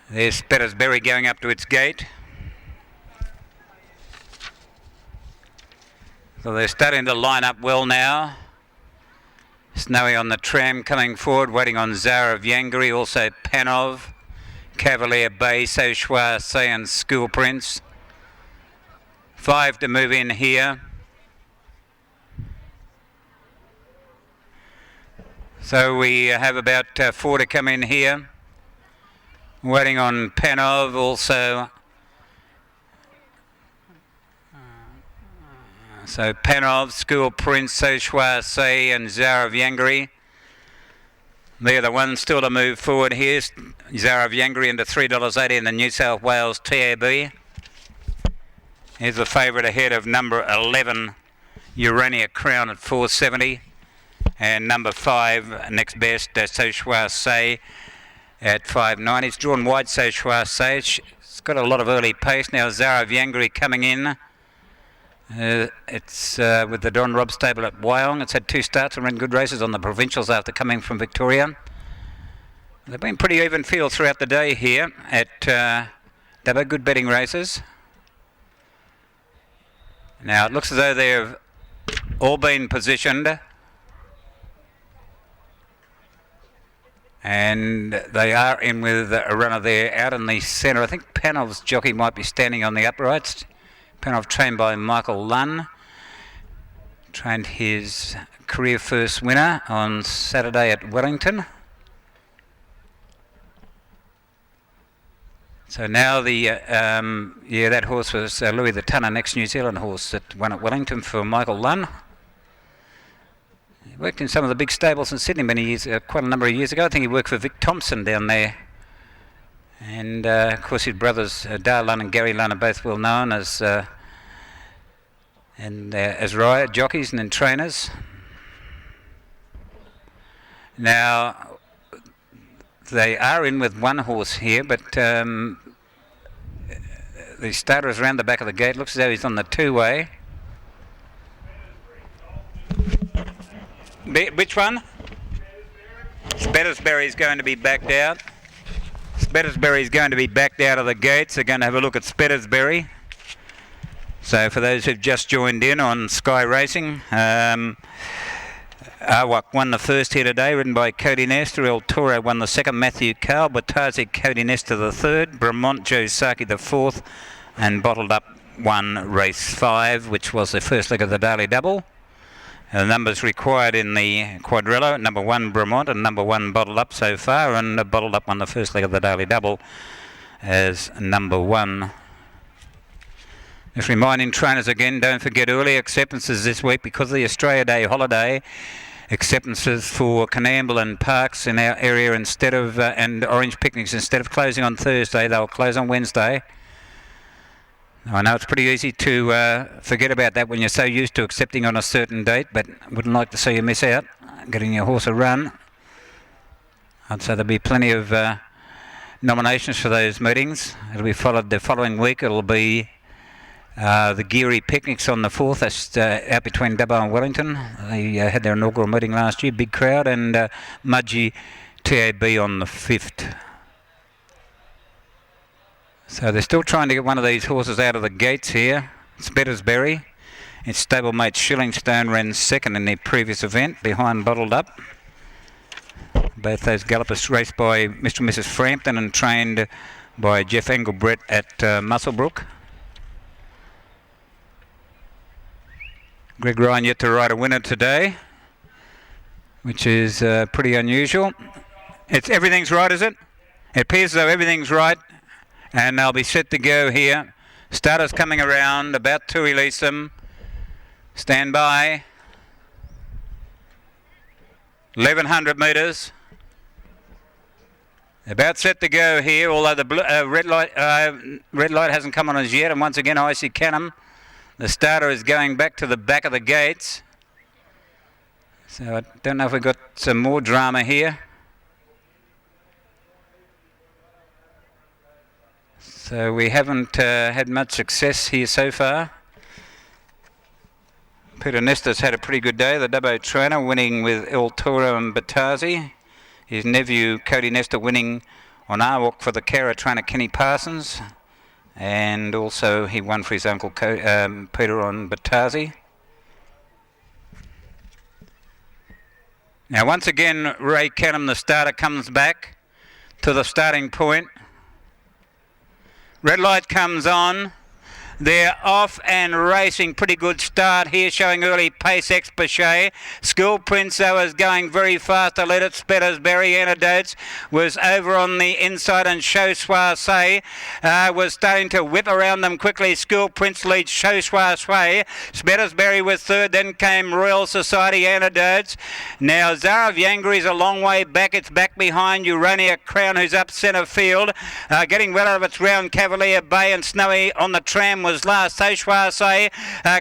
There's Spettersbury going up to its gate. So they're starting to line up well now. Snowy on the tram coming forward, waiting on Zara of Yangari, also Panov, Cavalier Bay, Sauchois Say and School Prince. 5 to move in here. So we have about 4 to come in here. Waiting on Panov, also. So Panov, School Prince, Sauchois Say and Zara of Yangari. They're the ones still to move forward here. Zara of Yangari into $3.80 in the New South Wales TAB. Here's the favourite ahead of number 11, Urania Crown at $4.70. And number 5, next best, Sauchois Say at $5.90. It's drawn wide, Sauchois Say. It's got a lot of early pace now. Zara of Yangari coming in. It's with the Don Robb stable at Wyong. It's had 2 starts and ran good races on the provincials after coming from Victoria. They've been pretty even field throughout the day here at Dubbo. Good betting races. Now it looks as though they've all been positioned. And they are in with a runner there out in the centre. I think Panov's jockey might be standing on the uprights. Panov trained by Michael Lunn. Trained his career first winner on Saturday at Wellington. So now that horse was Louis the Tunner, next New Zealand horse that won at Wellington for Michael Lunn. He worked in some of the big stables in Sydney many years, quite a number of years ago. I think he worked for Vic Thompson down there. And of course his brothers Dale Lunn and Gary Lunn are both well known as riot jockeys and then trainers. Now they are in with one horse here, but the starter is around the back of the gate. Looks as though he's on the 2-way. Which one? Spettersbury is going to be backed out. Spettersbury is going to be backed out of the gates. They're going to have a look at Spettersbury. So for those who've just joined in on Sky Racing, Awak won the first here today, ridden by Cody Nestor. El Toro won the second, Matthew Carl. Batazi, Cody Nestor the third. Bremont, Joe Saki the fourth. And Bottled Up won race 5, which was the first leg of the Daily Double. The numbers required in the quadrilla, number 1 Bremont and number 1 Bottled Up so far, and Bottled Up won the first leg of the Daily Double as number 1. Just reminding trainers again, don't forget early acceptances this week because of the Australia Day holiday. Acceptances for Canamble and Parks in our area instead of and Orange Picnics, instead of closing on Thursday, they'll close on Wednesday. I know it's pretty easy to forget about that when you're so used to accepting on a certain date, but wouldn't like to see you miss out getting your horse a run. I'd say there'll be plenty of nominations for those meetings. It'll be followed the following week. It'll be the Geary Picnics on the 4th. That's out between Dubbo and Wellington. They had their inaugural meeting last year, big crowd, and Mudgee TAB on the 5th. So they're still trying to get one of these horses out of the gates here. Spettersbury. Its stablemate Shillingstone ran second in the previous event behind Bottled Up. Both those gallopers raced by Mr. and Mrs. Frampton and trained by Jeff Engelbrett at Muswellbrook. Greg Ryan yet to ride a winner today, which is pretty unusual. Everything's right, is it? It appears as though everything's right. And they'll be set to go here. Starters coming around, about to release them. Stand by. 1100 metres. About set to go here, although the red light hasn't come on as yet. And once again, Icy Canham, the starter, is going back to the back of the gates. So I don't know if we've got some more drama here. So we haven't had much success here so far. Peter Nestor's had a pretty good day, the Dubbo trainer, winning with El Toro and Batazi. His nephew Cody Nestor winning on our walk for the carer trainer Kenny Parsons, and also he won for his uncle Peter on Batazi. Now once again Ray Canham, the starter, comes back to the starting point. Red light comes on. They're off and racing. Pretty good start here, showing early pace. Expochet. School Prince, though, is going very fast. I let it. Spettersbury Antidotes was over on the inside, and Show Soiree was starting to whip around them quickly. School Prince leads Show Soiree. Spettersbury was third. Then came Royal Society Antidotes. Now Zara of Yangri is a long way back. It's back behind Urania Crown, who's up centre field. Getting well out of its round. Cavalier Bay and Snowy on the tram was last. Soiree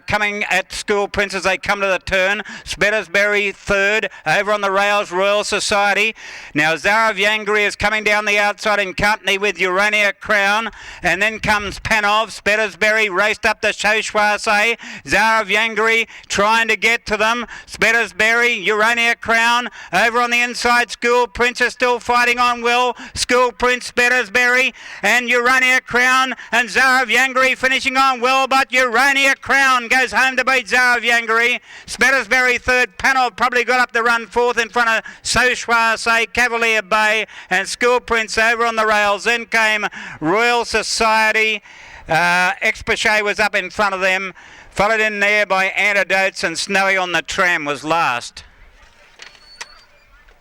coming at School Prince as they come to the turn. Spettersbury third. Over on the rails, Royal Society. Now Zara of Yangri is coming down the outside in company with Urania Crown. And then comes Panov. Spettersbury raced up to Soiree. Zara of Yangri trying to get to them. Spettersbury, Urania Crown. Over on the inside, School Prince is still fighting on well. School Prince, Spettersbury and Urania Crown, and Zara of Yangri finishing on well, but Urania Crown goes home to beat Zara of Yangri. Spettersbury third. Panov probably got up the run fourth in front of Soiree, Cavalier Bay and School Prince over on the rails. Then came Royal Society. Expochet was up in front of them, followed in there by Antidotes, and Snowy on the tram was last.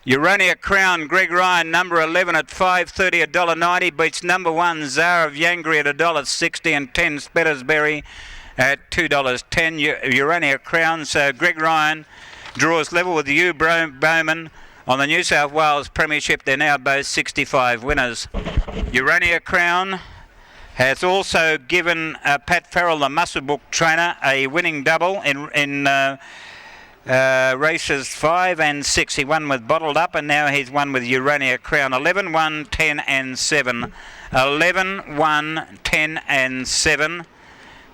Urania Crown, Greg Ryan, number 11 at $5.30, $1.90, beats number 1, Zara of Yangri at $1.60 and 10, Spettersbury at $2.10. Urania Crown, so Greg Ryan draws level with Hugh Bowman on the New South Wales Premiership. They're now both 65 winners. Urania Crown has also given Pat Farrell, the Musselbrook trainer, a winning double in races 5 and 6. He won with Bottled Up, and now he's won with Urania Crown. 11, 1, 10 and 7. 11, 1, 10 and 7.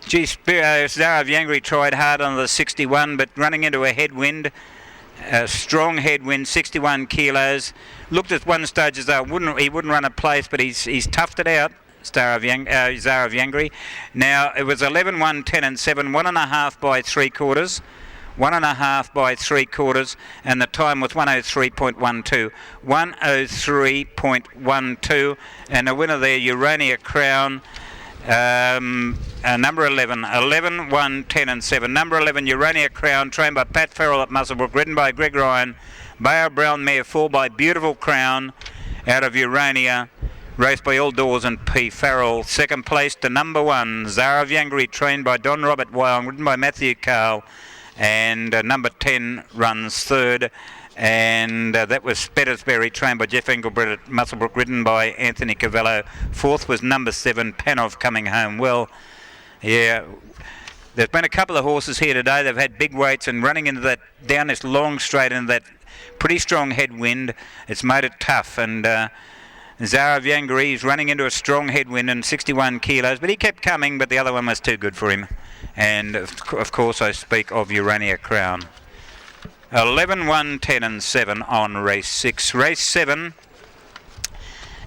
Gee, Zara of Yangri tried hard on the 61, but running into a headwind, a strong headwind, 61 kilos. Looked at one stage as though he wouldn't run a place, but he's toughed it out. Zara of Yangri. Now it was 11, 1, 10 and 7, 1.5 by 3/4. 1.5 by 3/4, and the time was 103.12. 103.12, and the winner there, Urania Crown, number 11. 11, 1, 10 and 7. Number 11, Urania Crown, trained by Pat Farrell at Musselbrook, ridden by Greg Ryan. Bayer Brown mare 4 by Beautiful Crown out of Urania, raced by All Doors and P. Farrell. Second place to number 1, Zara of Yangri, trained by Don Robert Wyong, ridden by Matthew Carl. And number 10 runs third, and that was Spettersbury, trained by Jeff Engelbrett at Musselbrook, ridden by Anthony Cavallo. Fourth was number 7, Panov, coming home well. Yeah, there's been a couple of horses here today. They've had big weights, and running into that, down this long straight into that pretty strong headwind, it's made it tough. And Zara of Yangri is running into a strong headwind and 61 kilos, but he kept coming, but the other one was too good for him. And of course I speak of Urania Crown. 11, 1, 10 and 7 on race 6. Race 7,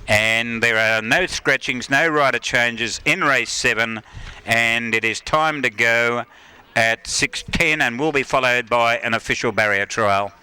and there are no scratchings, no rider changes in race 7, and it is time to go at 6:10 and will be followed by an official barrier trial.